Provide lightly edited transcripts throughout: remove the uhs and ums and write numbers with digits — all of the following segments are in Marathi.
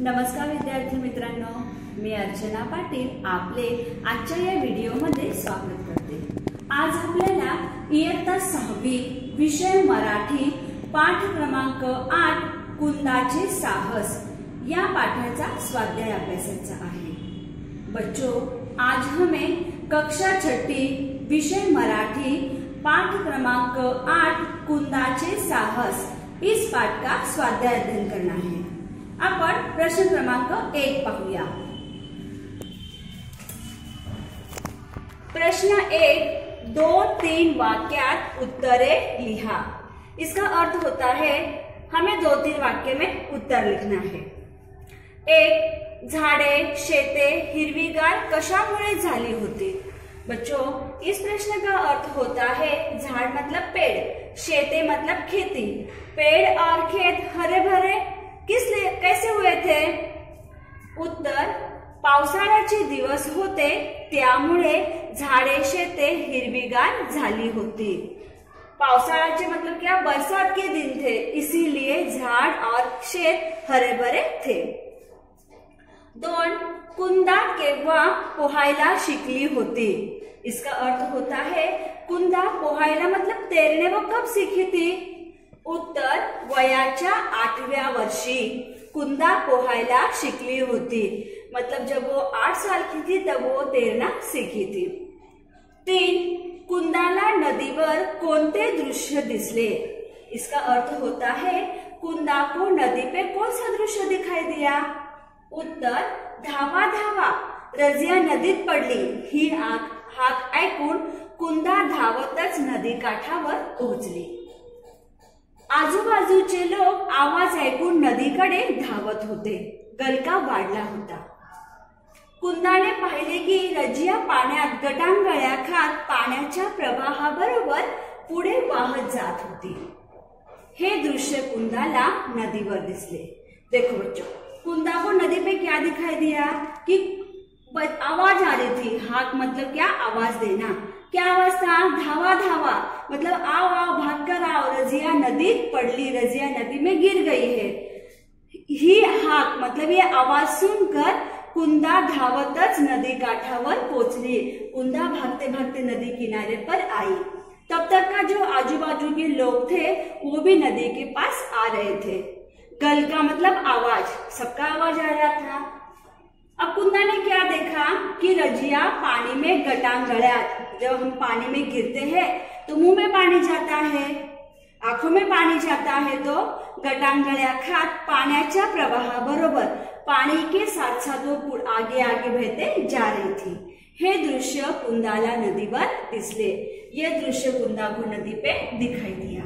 नमस्कार विद्यार्थी मित्रांनो, मी अर्चना पाटील आपले आजच्या या व्हिडिओमध्ये स्वागत करते। आज आपल्याला इयत्ता 6वी विषय मराठी पाठ क्रमांक 8 कुंदाचे साहस या पाठाचा स्वाध्याय अभ्यासाचा आहे। बच्चों, आज हमें कक्षा 6 विषय मराठी पाठ क्रमांक 8 कुंदाचे साहस इस पाठ का स्वाध्याय अध्ययन करना है। आपण प्रश्न क्रमांक 1 पाहूया। प्रश्न 1, 2-3 वाक्यात उत्तरे लिहा। इसका अर्थ होता है हमें 2-3 वाक्य में उत्तर लिखना है। 1, झाडे शेते हिरवीगार कशामुळे झाली होती। बच्चों, इस प्रश्न का अर्थ होता है झाड़ मतलब पेड़, शेते मतलब खेती। पेड़ और खेत हरे भरे कैसे हुए थे। उत्तर, पावसाळ्याचे दिवस होते त्यामुळे झाडे शेते हिरवीगार झाली होती। पावसाळ्याचे मतलब क्या, बरसात के दिन थे, इसीलिए झाड़ और शेत हरे भरे थे। 2, कुंदा केव्हा पोहायला शिकली होती। इसका अर्थ होता है कुंदा पोहायला मतलब तैरने वो कब सीखी थी। उत्तर, वयाच्या 8व्या वर्षी कुंदा पोहायला शिकली होती, मतलब जब वो 8 साल की थी तब वो तैरना सीखी थी। 3, कुंदाला नदीवर कोणते दृश्य दिसले। इसका अर्थ होता है कुंदा को नदी पे कौन सा दृश्य दिखाई दिया। उत्तर, धावा धावा रजिया नदीत पडली ही हाक ऐकून कुंदा धावतच नदी काठावर पोहोचली। आजूबाजूचे लोक आवाज ऐकून नदीकडे धावत होते, गलका वाढला होता। कुंदाने पाहिले की रजिया पाण्यात गटांगळ्या खात पाण्याच्या प्रवाहाबरोबर पुढे वाहत जात होती। हे दृश्य कुंदाला नदीवर दिसले। देखो बच्चों, कुंदा को नदी पे क्या दिखाई दिया कि आवाज आ रही थी। हाक मतलब क्या, आवाज देना। क्या आवाज था, धावा धावा मतलब आओ आओ भाग कर आओ, रजिया नदी पड़ली, रजिया नदी में गिर गई है। ही हाक मतलब ये आवाज सुनकर कुंदा धावतच नदी काठावर पहुंचली। कुंदा भागते भागते नदी किनारे पर आई। तब तक का जो आजू बाजू के लोग थे वो भी नदी के पास आ रहे थे। गल का मतलब आवाज, सबका आवाज आ रहा था। अब कुंदा ने क्या देखा कि रजिया पानी में गटांगळ्यात, जब हम पानी में गिरते हैं तो मुंह में पानी जाता है, आंखों में पानी जाता है, तो गटांगळ्या खात पाण्याच्या प्रवाहाबरोबर पानी के साथ साथ वो आगे आगे बहते जा रही थी। हे दृश्य कुंदाला नदीवर दिसले। ये दृश्य कुंदा को नदी पे दिखाई दिया।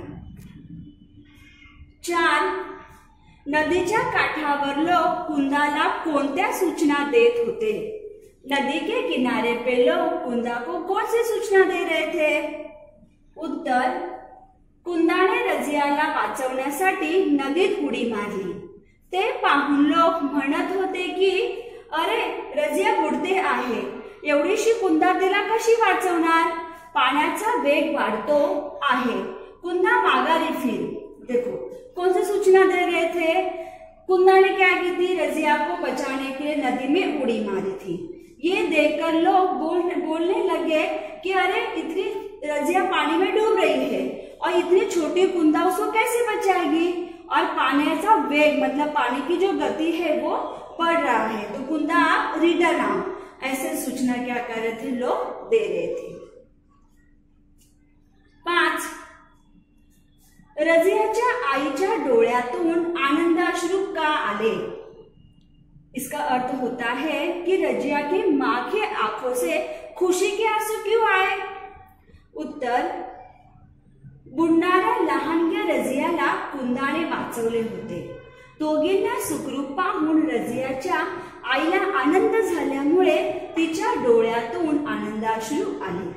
4, नदीच्या काठावर लोग कुंदाला कोणत्या सूचना देत होते। नदी के किनारे पे लोग कुंदा को कौन सी सूचना दे रहे थे। उत्तर, कुंदाने रजियाला वाचवण्यासाठी नदीत उडी मारली। ते पाहून लोक म्हणत होते की अरे रजिया बुडते आहे, एवढीशी कुंदा तिला कशी वाचवणार, पाण्याचा वेग वाढतो आहे, कुंदा माघारी फिर। देखो कौन सी सूचना दे रहे थे। कुंदा ने क्या की थी, रजिया को बचाने के लिए नदी में उड़ी मारी थी। ये देखकर लोग बोलने लगे कि अरे इतनी रजिया पानी में डूब रही है और इतनी छोटी कुंदा उसको कैसे बचाएगी, और पानी का वेग मतलब पानी की जो गति है वो बढ़ रहा है, तो कुंदा आप रिटर्न आओ, ऐसे सूचना क्या कर रहे थे, लोग दे रहे थे। 5, रजियाच्या आईच्या डोळ्यातून आनंदाश्रू का आले। इसका अर्थ होता है कि रजिया की माँ के आंखों से खुशी के आंसू क्यों आए। उत्तर, बुडणाऱ्या लहानग्या रजियाला कुंदाने वाचवले होते। दोघींना सुखरूप पाहून रजियाच्या आईला आनंद झाल्यामुळे तिच्या डोळ्यातून आनंदाश्रू आले।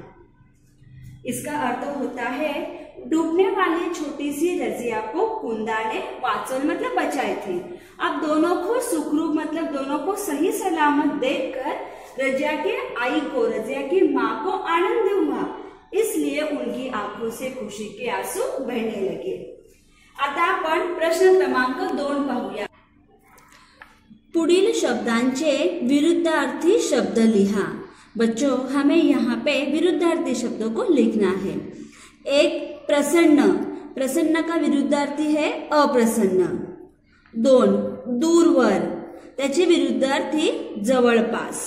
इसका अर्थ होता है डूबने वाली छोटी सी रजिया को कुंदा ने वाचन मतलब बचाई थी। अब दोनों को सुखरूप मतलब दोनों को सही सलामत देखकर रजिया के आई को, रजिया की माँ को आनंद हुआ, इसलिए उनकी आंखों से खुशी के आंसू बहने लगे। आता आपण प्रश्न क्रमांक 2 पाहूया। पुढील शब्दांचे विरुद्धार्थी शब्द लिहा। बच्चों, हमें यहाँ पे विरुद्धार्थी शब्दों को लिखना है। एक, प्रसन्न, प्रसन्न का विरुद्धार्थी है अप्रसन्न। 2, दूरवर, त्याचे विरुद्धार्थी जवळपास।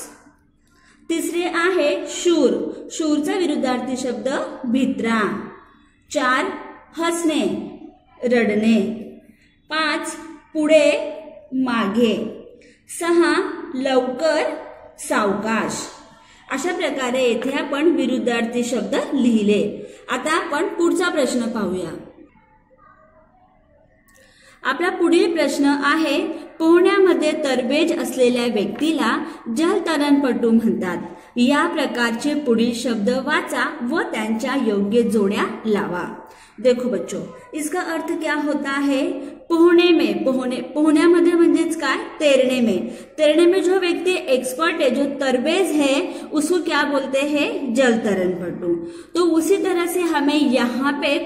तिसरे आहे शूर, शूरचा विरुद्धार्थी शब्द भित्रा। 4, हसणे, रडणे। 5, पुढे, मागे। 6, लवकर, सावकाश। अशा प्रकारे येथे आपण विरुद्धार्थी शब्द लिहिले। आता आपण पुढचा प्रश्न पाहूया। आपला पुढील प्रश्न आहे, पोहण्यामध्ये तरबेज असलेल्या व्यक्तीला जलतरणपटू म्हणतात। या प्रकारचे पुढील शब्द वाचा व त्यांच्या योग्य जोड्या लावा। देखो बच्चों, इसका अर्थ क्या होता है? पोहने में, पोहण्यामध्ये म्हणजेच काय? तैरने में। तैरने में जो व्यक्ति एक्सपर्ट है, जो तरबेज है, उसको क्या बोलते हैं? जलतरणपटू। तो उसी तरह से हमें यहाँ पे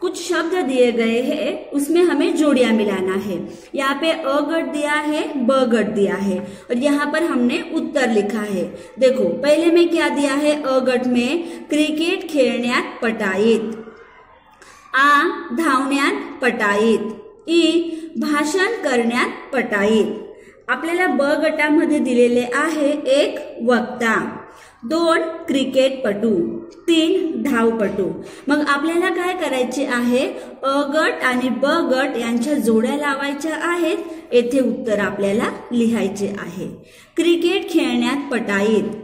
कुछ शब्द दिए गए हैं, उसमें हमें जोड़ियां मिलाना है। यहाँ पे अ गट दिया है, ब गट दिया है और यहाँ पर हमने उत्तर लिखा है। देखो, पहले में क्या दिया है? अ गट में क्रिकेट खेळण्यात पटाईत। आ, धावण्यात पटाईत। ई, भाषण करण्यात पटाईत। आपल्याला ब गटामध्ये दिलेले आहे एक वक्ता, 2 क्रिकेटपटू, 3 धावपटू। मग आपल्याला काय करायचे आहे? अ गट आणि ब गट यांच्या जोड्या लावायच्या आहेत। येथे उत्तर आपल्याला लिहायचे आहे। क्रिकेट खेळण्यात पटाईत,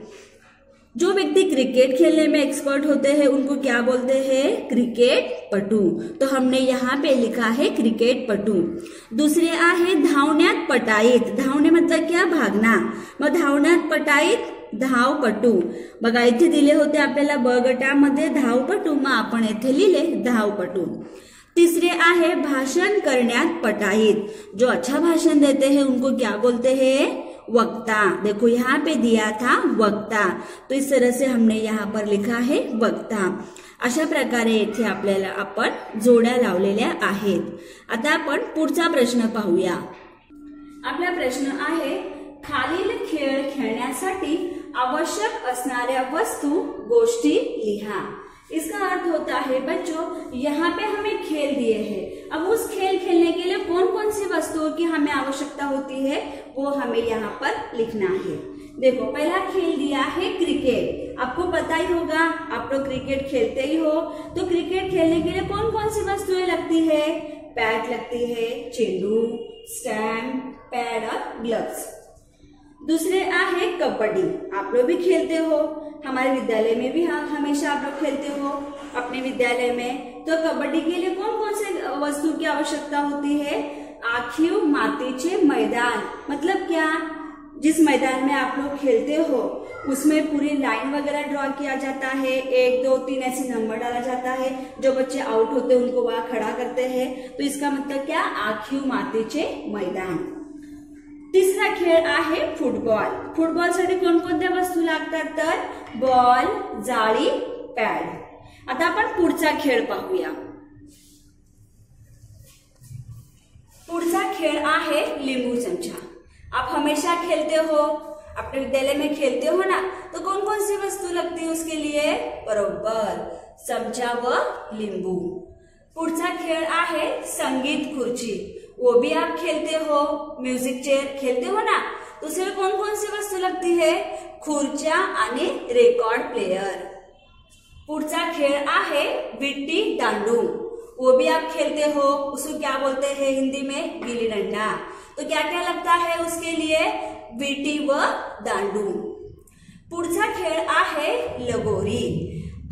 जो व्यक्ति क्रिकेट खेलने में एक्सपर्ट होते हैं उनको क्या बोलते हैं? क्रिकेट पटू। तो हमने यहाँ पे लिखा है क्रिकेट पटू। दूसरे आहे धावण्यात पटाईत, धावणे मतलब क्या? भागना। मग धावण्यात पटाईत धावपटू। बघा, इथे दिले होते आपल्याला ब गटामध्ये धावपटू, मग आपण येथे लिहिले धावपटू। तीसरे आहे भाषण करण्यात पटाईत, जो अच्छा भाषण देते हैं उनको क्या बोलते हैं? वक्ता। देखो, यहाँ पे दिया था वक्ता, तो इस तरह से हमने यहाँ पर लिखा है वक्ता। अशा प्रकारे येथे आपल्याला आपण जोड्या लावलेल्या आहेत। आता आपण पुढचा प्रश्न पाहूया। आपला प्रश्न आहे, खालील खेळ खेळण्यासाठी आवश्यक असणाऱ्या वस्तू गोष्टी लिहा। इसका अर्थ होता है बच्चों, यहाँ पे हमें खेल दिए हैं, अब उस खेल खेलने के लिए कौन कौन सी वस्तुओं की हमें आवश्यकता होती है वो हमें यहाँ पर लिखना है। देखो, पहला खेल दिया है क्रिकेट। आपको पता ही होगा, आप लोग क्रिकेट खेलते ही हो, तो क्रिकेट खेलने के लिए कौन कौन सी वस्तुएं लगती है? बैट लगती है, चेंडू, स्टैम्प, पैड और ग्लव्स। दूसरे आहे कबड्डी। आप लोग भी खेलते हो, हमारे विद्यालय में भी हमेशा आप लोग खेलते हो अपने विद्यालय में। तो कबड्डी के लिए कौन कौन से वस्तु की आवश्यकता होती है? आखीव मातीचे मैदान, मतलब क्या? जिस मैदान में आप लोग खेलते हो उसमें पूरी लाइन वगैरह ड्रॉ किया जाता है, 1 2 3 ऐसे नंबर डाला जाता है। जो बच्चे आउट होते हैं उनको वहां खड़ा करते हैं, तो इसका मतलब क्या? आखीव मातीचे मैदान। तिसरा खेळ आहे फुटबॉल। फुटबॉल साठी कोणकोणत्या वस्तू लागतात? तर बॉल, जाळी, पॅड। आता आपण पुढचा खेळ पाहूया। पुढचा खेळ आहे लिंबू चमचा। आप हमेशा खेलते हो, अपने विद्यालय में खेलते हो ना, तो कौन कौन सी वस्तु लगती है उसके लिए? बरोबर, चमचा व लिंबू। पुढचा खेळ आहे संगीत खुर्ची। वो भी आप खेलते हो, म्यूजिक चेयर खेलते हो ना, तो उसमें कौन कौन सी वस्तु लगती है? खुर्च्या आणि रेकॉर्ड प्लेयर। पुढचा खेळ आहे विट्टी दांडू। वो भी आप खेलते हो, उसको क्या बोलते हैं हिंदी में? गिल्ली डंडा। तो क्या क्या लगता है उसके लिए? विटी व दांडू। पुढचा खेळ आहे लगोरी।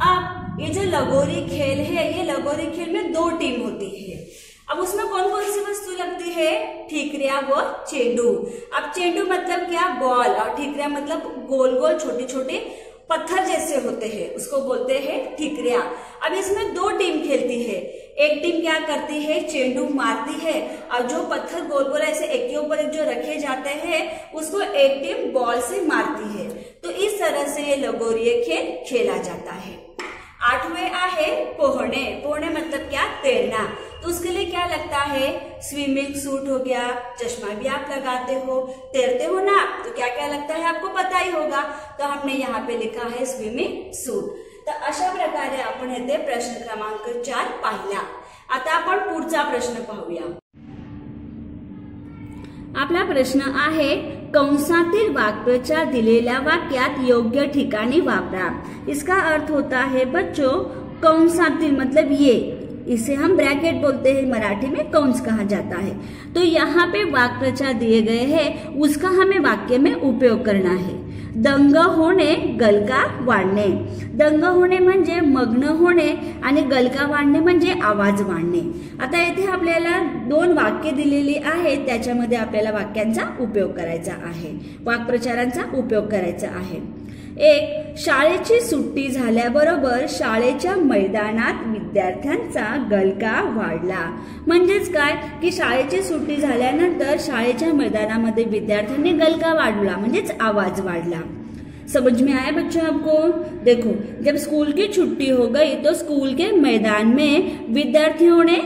अब ये जो लगोरी खेल है, ये लगोरी खेल में 2 टीम होती है। अब उसमें कौन कौन सी वस्तु लगती है? ठीकरिया व चेंडू। अब चेंडू मतलब क्या? बॉल, और ठीकरिया मतलब गोल गोल छोटे छोटे पत्थर जैसे होते हैं, उसको बोलते हैं ठीकरिया। अब इसमें 2 टीम खेलती है। एक टीम क्या करती है? चेंडू मारती है, और जो पत्थर गोल गोल ऐसे एक के ऊपर एक जो रखे जाते हैं उसको एक टीम बॉल से मारती है। तो इस तरह से ये लगोरी खेल खेला जाता है। आठवें आहे पोहणे। पोहणे मतलब क्या? तैरना। तो उसके लिए क्या लगता है? स्विमिंग सूट हो गया, चश्मा भी आप लगाते हो, तैरते हो ना, तो क्या क्या लगता है आपको पता ही होगा। तो हमने यहाँ पे लिखा है स्विमिंग सूट। तर अशा प्रकारे आपण येथे प्रश्न क्रमांक 4 पाहिला। आता आपण पुढचा प्रश्न पाहूया। आपला प्रश्न आहे, कंसातील वाक्प्रचार दिलेल्या वाक्यात योग्य ठिकाणी वापरा। इसका अर्थ होता है बच्चों, कंसातील मतलब ये, इसे हम ब्रैकेट बोलते हैं, मराठी में कंस कहा जाता है। तो यहाँ पे वाक्प्रचार दिए गए हैं, उसका हमें वाक्य में उपयोग करना है। दंग होणे, गलका वाढणे। दंग होणे म्हणजे मग्न होणे आणि गलका वाढणे म्हणजे आवाज वाढणे। आता येथे आपल्याला 2 वाक्य दिलेली आहेत, त्याच्यामध्ये आपल्याला वाक्यांचा उपयोग करायचा आहे, वाक्प्रचारांचा उपयोग करायचा आहे। एक, शाळेची सुट्टी झाल्याबरोबर शाळेच्या मैदानात विद्यार्थ्यांचा गलका वाढला। म्हणजेच काय की शाळेची सुट्टी झाल्यानंतर शाळेच्या मैदानामध्ये विद्यार्थ्यांनी गलका वाढला, म्हणजेच आवाज वाढला। समझ में आया बच्चों आपको? देखो, जब स्कूल की छुट्टी हो गई तो स्कूल के मैदान में विद्यार्थियों ने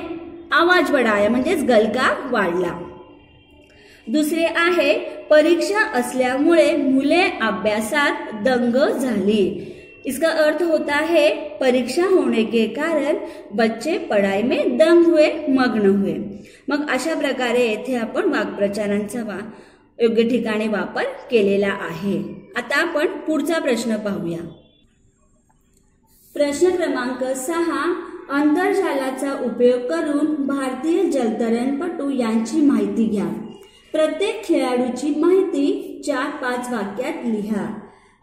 आवाज बढ़ाया, म्हणजेच गलका वाढला। दुसरे आहे, परीक्षा असल्यामुळे मुले अभ्यासात दंग झाली। इसका अर्थ होता है परीक्षा होने के कारण बच्चे पढ़ाई में दंग हुए, मग्न हुए। मग अशा प्रकारे येथे आपण वाक्प्रचारांचा योग्य ठिकाणी वापर केलेला आहे। आता आपण पुढचा प्रश्न पाहूया। प्रश्न क्रमांक 6, आंतरजालाचा उपयोग करून भारतीय जलतरणपटू यांची माहिती घ्या। प्रत्येक खिलाड़ूची माहिती 4-5 वाक्यात लिहा।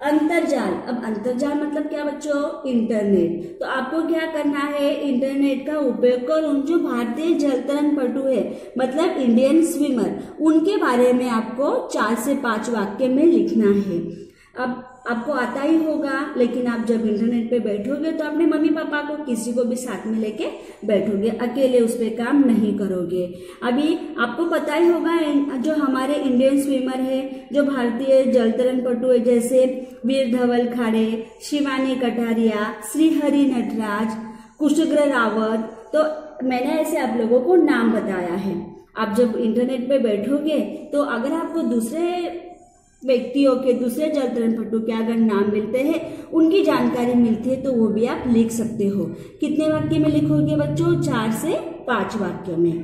अंतरजाल, अब अंतरजाल मतलब क्या बच्चों? इंटरनेट। तो आपको क्या करना है? इंटरनेट का उपयोग करून जो भारतीय जलतरणपटू है, मतलब इंडियन स्विमर, उनके बारे में आपको 4 से 5 वाक्य में लिखना है। अब आपको आता ही होगा, लेकिन आप जब इंटरनेट पे बैठोगे तो अपने मम्मी पापा को, किसी को भी साथ में लेके बैठोगे, अकेले उस पे काम नहीं करोगे। अभी आपको पता ही होगा जो हमारे इंडियन स्विमर है, जो भारतीय जलतरणपटू है, जैसे वीर धवल खाड़े, शिवानी कटारिया, श्रीहरि नटराज, कुशग्र रावत। तो मैंने ऐसे आप लोगों को नाम बताया है। आप जब इंटरनेट पे बैठोगे तो अगर आपको दूसरे व्यक्तियों के, दूसरे जलतरणपटू के अगर नाम मिलते हैं, उनकी जानकारी मिलती है, तो वो भी आप लिख सकते हो। कितने वाक्य में लिखोगे बच्चों? 4 से 5 वाक्य में।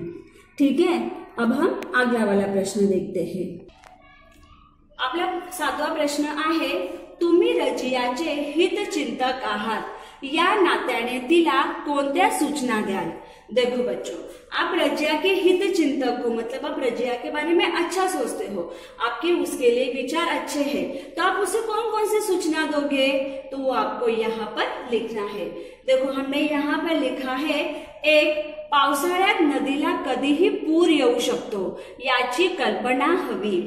ठीक है, अब हम अगला वाला प्रश्न देखते हैं। आपला 7वां प्रश्न आहे, तुम्ही रजियाचे हितचिंतक आहात, या नात्याने तिला कोणत्या सूचना द्याल? देखो बच्चों, आप रजिया के हित चिंतक हो, मतलब आप रजिया के बारे में अच्छा सोचते हो, आपके उसके लिए विचार अच्छे हैं, तो आप उसे कौन कौन सी सूचना दोगे? तो वो आपको यहाँ पर लिखना है। देखो, हमने यहाँ पर लिखा है, 1, पावसाळ्यात नदीला कधीही पूर येऊ शकतो, याची कल्पना हवी।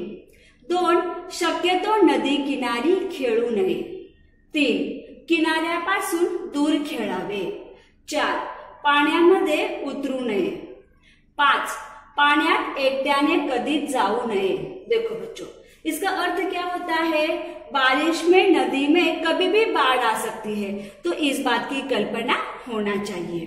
2, शक्यतो नदी किनारी खेळू नये। 3, किनाऱ्यापासून दूर खेळावे। 4, पाण्यामध्ये उतरू नये। 5, पाण्यात एकट्याने कधी जाऊ नये। देखो बच्चों, इसका अर्थ क्या होता है? बारिश में नदी में कभी भी बाढ़ आ सकती है, तो इस बात की कल्पना होना चाहिए।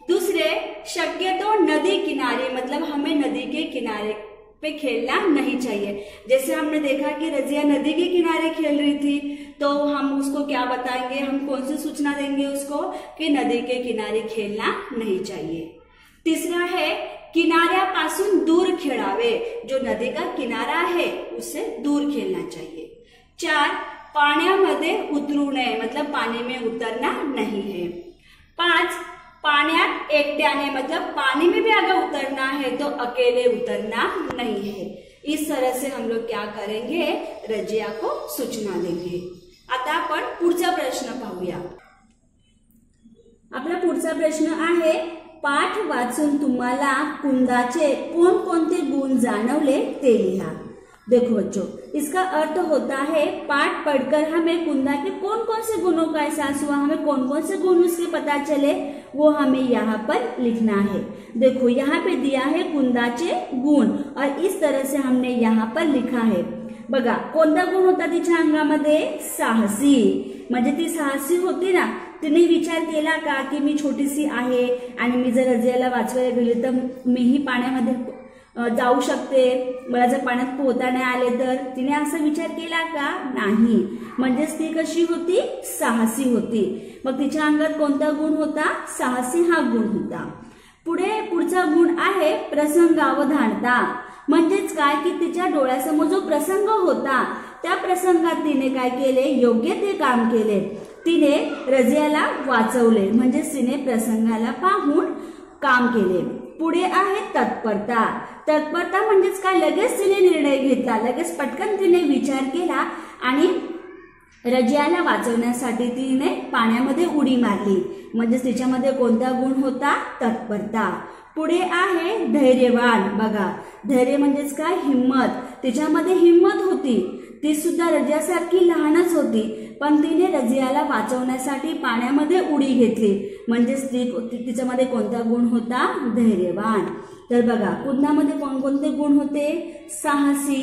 दूसरे, शक्यतो नदी किनारे, मतलब हमें नदी के किनारे पे खेलना नहीं चाहिए। जैसे हमने देखा कि रजिया नदी के किनारे खेल रही थी, तो हम उसको क्या बताएंगे? हम कौन सी सूचना देंगे उसको कि नदी के किनारे खेलना नहीं चाहिए। तीसरा है, किनाऱ्यापासून दूर खेळावे, जो नदी का किनारा है उससे दूर खेलना चाहिए। 4, पाण्यामध्ये उतरू नये, मतलब पानी में उतरना नहीं है। 5, पाण्यात एकट्याने, मतलब पानी में भी अगर उतरना है तो अकेले उतरना नहीं है। इस तरह से हम लोग क्या करेंगे? रजिया को सूचना देंगे। आता आपण पुढचा प्रश्न पाहूया। आपला पुढचा प्रश्न आहे, पाठ वाचून तुम्हाला कुंदाचे कोणकोणते गुण जाणवले ते लिहा। देखो बच्चों, इसका अर्थ होता है पाठ पढ़कर हमें कुंदा के कौन कौन से गुणों का एहसास हुआ, हमें कौन कौन से गुण उसके पता चले, वो हमें यहाँ पर लिखना है। देखो, यहाँ पे दिया है कुंदाचे गुण, और इस तरह से हमने यहाँ पर लिखा है। बघा, कोणता गुण होता तिच्या अंगामध्ये? साहसी, म्हणजे ती साहसी होती ना, तिने विचार केला का की मी छोटीशी आहे आणि मी जर रजियाला वाचवायला गेले तर मीही पाण्यामध्ये जाऊ शकते, मला जर पाण्यात पोहता नाही आले तर? तिने असा विचार केला का? नाही. म्हणजेच ती कशी होती? साहसी होती. मग तिच्या अंगात कोणता गुण होता? साहसी हा गुण होता. पुढचा गुण आहे प्रसंगावधानता. म्हणजेच काय की तिच्या डोळ्यासमोर जो प्रसंग होता त्या प्रसंगात तिने काय केले? योग्य ते काम केले. तिने रजियाला वाचवले. म्हणजेच तिने प्रसंगाला पाहून काम केले. पुढे आहे तत्परता. तत्परता म्हणजेच काय? लगेच तिने निर्णय घेतला, लगेच पटकन तिने विचार केला आणि रजियाला वाचवण्यासाठी तिने पाण्यामध्ये उडी मारली. म्हणजेच तिच्यामध्ये कोणता गुण होता? तत्परता. पुढे आहे धैर्यवान. बघा, धैर्य म्हणजेच काय? हिम्मत. तिच्यामध्ये हिम्मत होती. ती सुद्धा रजियासारखी लहानच होती, पण तिने रजियाला वाचवण्यासाठी पाण्यामध्ये उडी घेतली. म्हणजेच तिच्यामध्ये कोणता गुण होता? धैर्यवान. तर बघा, कुंदामध्ये कोणकोणते गुण होते? साहसी,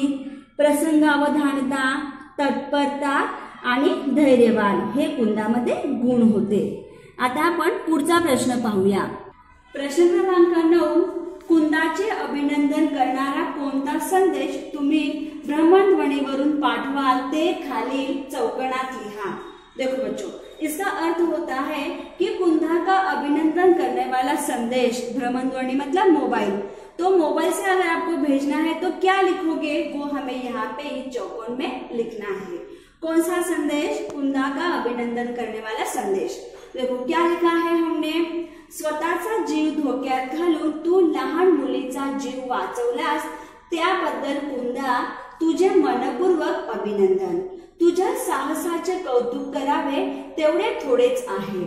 प्रसंगावधानता, तत्परता आणि धैर्यवान हे कुंदामध्ये गुण होते. आता आपण पुढचा प्रश्न पाहूया. प्रश्न क्रमांक 9. कुंदाचे अभिनंदन करणारा कोणता संदेश तुम्ही भ्रमणध्वनीवरून पाठवाल ते खालील चौकणात लिहा. देखो बच्चों, इसका अर्थ होता है कि कुंदा का अभिनंदन करने वाला संदेश, भ्रमणध्वनि मतलब मोबाइल, तो मोबाइल से अगर आपको भेजना है तो क्या लिखोगे? वो हमें यहाँ पे इस चौकोन में लिखना है. कौन सा संदेश? कुंदा का अभिनंदन करने वाला संदेश. देखो क्या लिखा है हमने? स्वतःचा जीव धोक्यात घालून तू लहान मुलीचा जीव वाचवलास त्याबद्दल कुंदा तुझे मनपूर्वक अभिनंदन. तुझ्या साहसाचे कौतुक करावे तेवढे थोडेच आहे.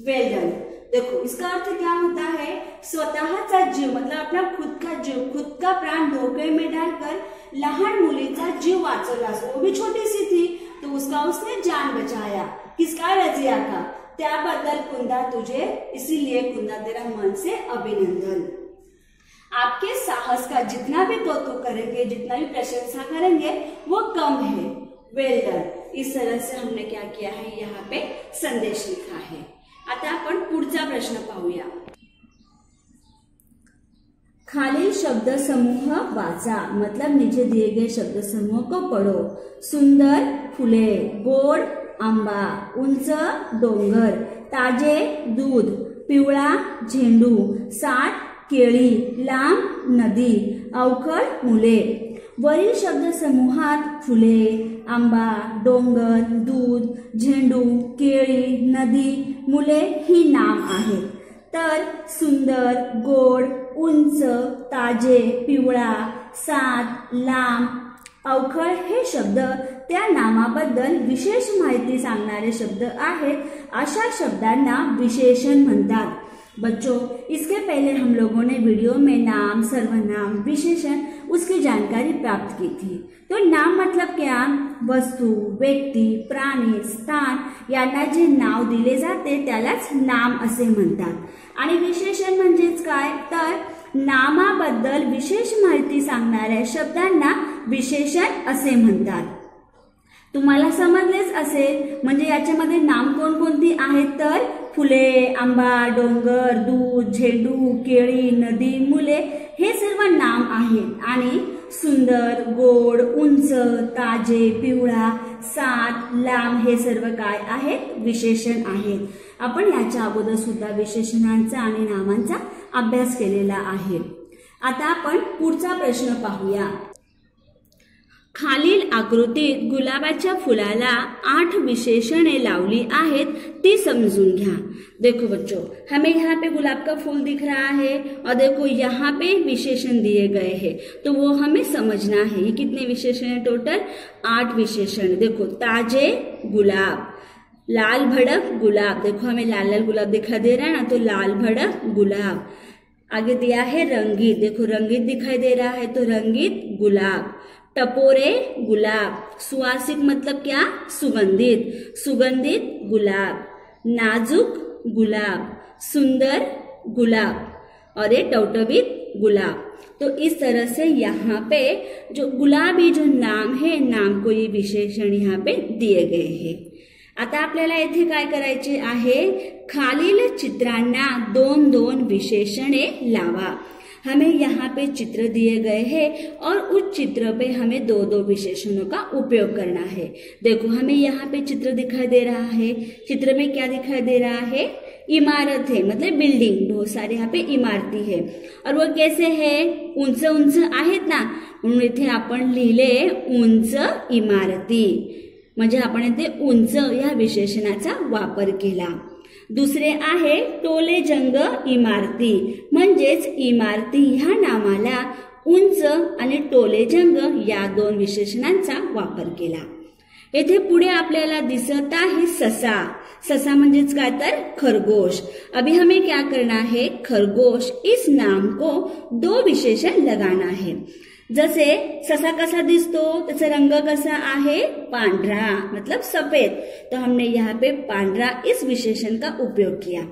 वेल डन. देखो इसका अर्थ क्या होता है? स्वतःचा जीव मतलब अपना खुद का जीव, खुद का प्राण धोखे में डालकर लहान मुलीचा जीव वाचवलास. वो भी छोटी सी थी तो उसने जान बचाया. किसका? रजिया का. त्याबद्दल कुंदा तुझे, इसीलिए कुंदा तेरा मन से अभिनंदन. आपके साहस का जितना भी कौतुक करेंगे, जितना भी प्रशंसा करेंगे वो कम है. वेल डन. इस तरह से हमने क्या किया है? यहाँ पे संदेश लिखा है. आता आपण पुढचा प्रश्न पाहूया. खालील शब्द समूह वाचा. मतलब नीचे दिए गए शब्द समूह को पढ़ो. सुंदर फुले, गोड आंबा, उंच डोंगर, ताजे दूध, पिवळा झेंडू, साठ केळी, लांब नदी, अवखळ मुले. वरील शब्द समूहात फुले, आंबा, डोंगर, दूध, झेंडू, केळी, नदी, मुले ही नाम आहेत. तर सुंदर, गोड, उंच, ताजे, पिवळा, सात, लांब, अवखळ हे शब्द त्या नामाबद्दल विशेष माहिती सांगणारे शब्द आहेत. अशा शब्दांना विशेषण म्हणतात. बच्चों, इसके पहले हम लोगों ने वीडियो में नाम, सर्वनाम, विशेषण उसकी जानकारी प्राप्त की थी. तो नाम मतलब क्या? वस्तू, व्यक्ती, प्राणी, स्थान यांना जे नाव दिले जाते त्यालाच नाम असे म्हणतात. आणि विशेषण म्हणजेच काय? तर नामाबद्दल विशेष माहिती सांगणाऱ्या शब्दांना विशेषण असे म्हणतात. तुम्हाला समजलेच असेल. म्हणजे याच्यामध्ये नाम कोणकोणती आहेत? तर फुले, आंबा, डोंगर, दूध, झेंडू, केळी, नदी, मुले हे सर्व नाम आहेत. आणि सुंदर, गोड, उंच, ताजे, पिवळा, सात, लांब हे सर्व काय आहेत? विशेषण आहेत. आपण याच्या अगोदर सुद्धा विशेषणांचा आणि नामांचा अभ्यास केलेला आहे. आता आपण पुढचा प्रश्न पाहूया. खालील आकृतीत गुलाबाच्या फुलाला 8 विशेषणे लावली आहेत ती समजून घ्या. देखो बच्चों, हमें यहाँ पे गुलाब का फूल दिख रहा है और देखो यहाँ पे विशेषण दिए गए हैं, तो वो हमें समझना है. ये कितने विशेषण है? टोटल 8 विशेषण. देखो ताजे गुलाब, लाल भड़क गुलाब, देखो हमें लाल लाल गुलाब दिखाई दे रहा है ना, तो लाल भड़क गुलाब. आगे दिया है रंगीत, देखो रंगीत दिखाई दे रहा है तो रंगीत गुलाब. टपोरे गुलाब, सुवासिक मतलब क्या? सुगंधित, सुगंधित गुलाब. नाजुक गुलाब, सुंदर गुलाब और ये टवटवीत गुलाब. तो इस तरह से यहाँ पे जो गुलाबी जो नाम है, नाम को ये विशेषण यहाँ पे दिए गए हैं. आता आपल्याला इथे काय करायचे आहे, खालील चित्रांना 2-2 विशेषणे लावा। हमें यहाँ पे चित्र दिए गए हैं और उस चित्र पे हमें 2-2 विशेषणों का उपयोग करना है। देखो हमें यहाँ पे चित्र दिखाई दे रहा है, चित्र में क्या दिखाई दे रहा है, इमारत है, मतलब बिल्डिंग, बहुत सारे यहाँ पे इमारती है और वो कैसे है, उंच उंच आहेत ना, म्हणून इथे आपण लिहिले उंच इमारती, म्हणजे आपण इथे उंच या विशेषणाचा वापर केला। दुसरे आहे टोलेजंग इमारती, म्हणजेच इमारती ह्या नामाला उंच आणि टोलेजंग या 2 विशेषणांचा वापर केला। येथे पुढे आपल्याला दिसत आहे ससा, ससा म्हणजेच काय तर खरगोश। अभी हमें क्या करना है, खरगोश इस नाम को 2 विशेषण लगाना है। जसे ससा कसा दिसतो, त्याचा रंग कसा आहे, पांढरा, मतलब सफेद, तो हमने यहाँ पे पांढरा इस विशेषण का उपयोग किया।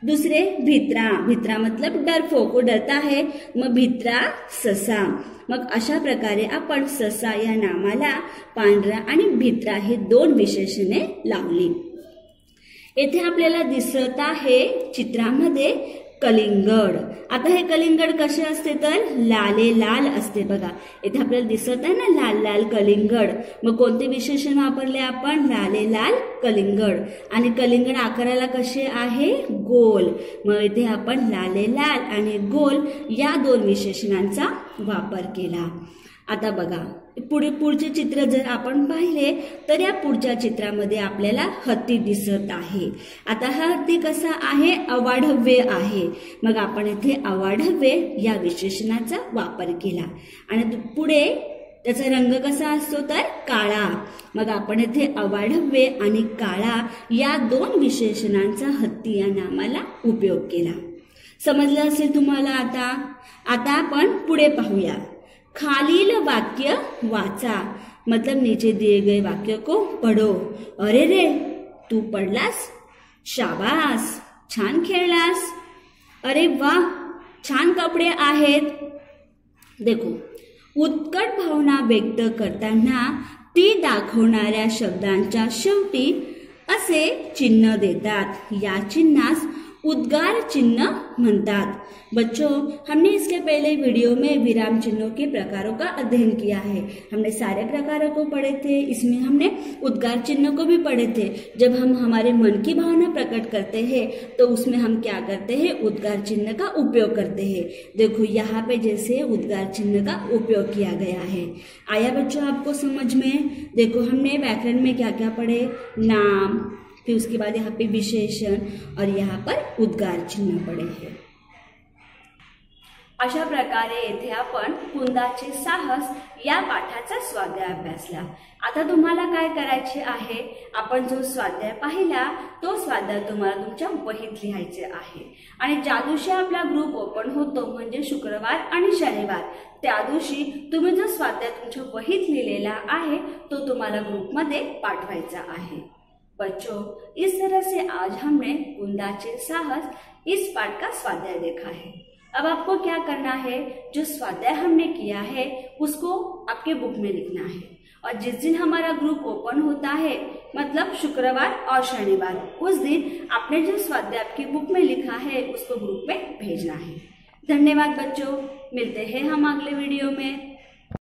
दूसरे भित्रा, भित्रा मतलब डरपोक, वो डरता है, मग भित्रा ससा। मग अशा प्रकारे आपण ससा या नामाला पांढरा आणि भित्रा हे 2 विशेषणे लावली। येथे आपल्याला दिसत आहे चित्रामध्ये कलिंगड। आता हे कलिंगड कसे असते तर लाले लाल असते बघा, इथे आपल्याला दिसत आहे ना लाल लाल कलिंगड। मग कोणते विशेषण वापरले आपण, लाले लाल कलिंगड, आणि कलिंगड आकाराला कसे आहे, गोल, मग इथे आपण लाले लाल आणि गोल या 2 विशेषणांचा वापर केला। आता बघा पुढचे चित्र जर आपण पाहिले तर या पुढच्या चित्रामध्ये आपल्याला हत्ती दिसत आहे। आता हा हत्ती कसा आहे, अवाढव्य आहे, मग आपण इथे अवाढव्य या विशेषणाचा वापर केला आणि पुढे त्याचा रंग कसा असतो तर काळा, मग आपण इथे अवाढव्य आणि काळा या 2 विशेषणांचा हत्ती या नामाला उपयोग केला। समजलं असेल तुम्हाला। आता आपण पुढे पाहूया। खालील वाक्य वाचा, मतलब नीचे दिए गए वाक्य को पढ़ो। अरे रे तू पढ़लास, शाबास, छान खेळलास, अरे वाह छान कपडे आहेत। देखो उत्कट भावना व्यक्त करताना ती दाखवणाऱ्या शब्दांच्या शेवटी असे चिन्ह देतात, या चिन्हास उद्गार चिन्ह म्हणतात। बच्चों हमने इसके पहले वीडियो में विराम चिन्हों के प्रकारों का अध्ययन किया है। हमने सारे प्रकारों को पढ़े थे, इसमें हमने उद्गार चिन्ह को भी पढ़े थे। जब हम हमारे मन की भावना प्रकट करते हैं तो उसमें हम क्या करते हैं, उद्गार चिन्ह का उपयोग करते हैं। देखो यहाँ पे जैसे उद्गार चिन्ह का उपयोग किया गया है। आया बच्चों आपको समझ में। देखो हमने व्याकरण में क्या क्या पढ़े, नाम, फिर उसके बाद यहाँ पे विशेषण और यहाँ पर उद्गार चिन्ह पड़े हैं। अशा प्रकारे येथे आपण कुंदाचे साहस या पाठाचा स्वाध्याय अभ्यासला। आता तुम्हाला काय करायचे आहे, आपण जो स्वाध्याय पाहिला तो स्वाध्याय तुम्हाला तुमच्या वहीत लिहायचे आहे आणि ज्या दिवशी आपला ग्रुप ओपन होतो म्हणजे शुक्रवार आणि शनिवार, त्या दिवशी तुम्ही जो स्वाध्याय तुमच्या वहीत लिहिलेला आहे तो तुम्हाला ग्रुपमध्ये पाठवायचा आहे। बच्चों इस तरह से आज हमने कुंदाचे साहस इस पाठ का स्वाध्याय देखा है। अब आपको क्या करना है, जो स्वाध्याय हमने किया है उसको आपके बुक में लिखना है और जिस दिन हमारा ग्रुप ओपन होता है मतलब शुक्रवार और शनिवार, उस दिन आपने जो स्वाध्याय आपकी बुक में लिखा है उसको ग्रुप में भेजना है। धन्यवाद बच्चों, मिलते हैं हम अगले वीडियो में।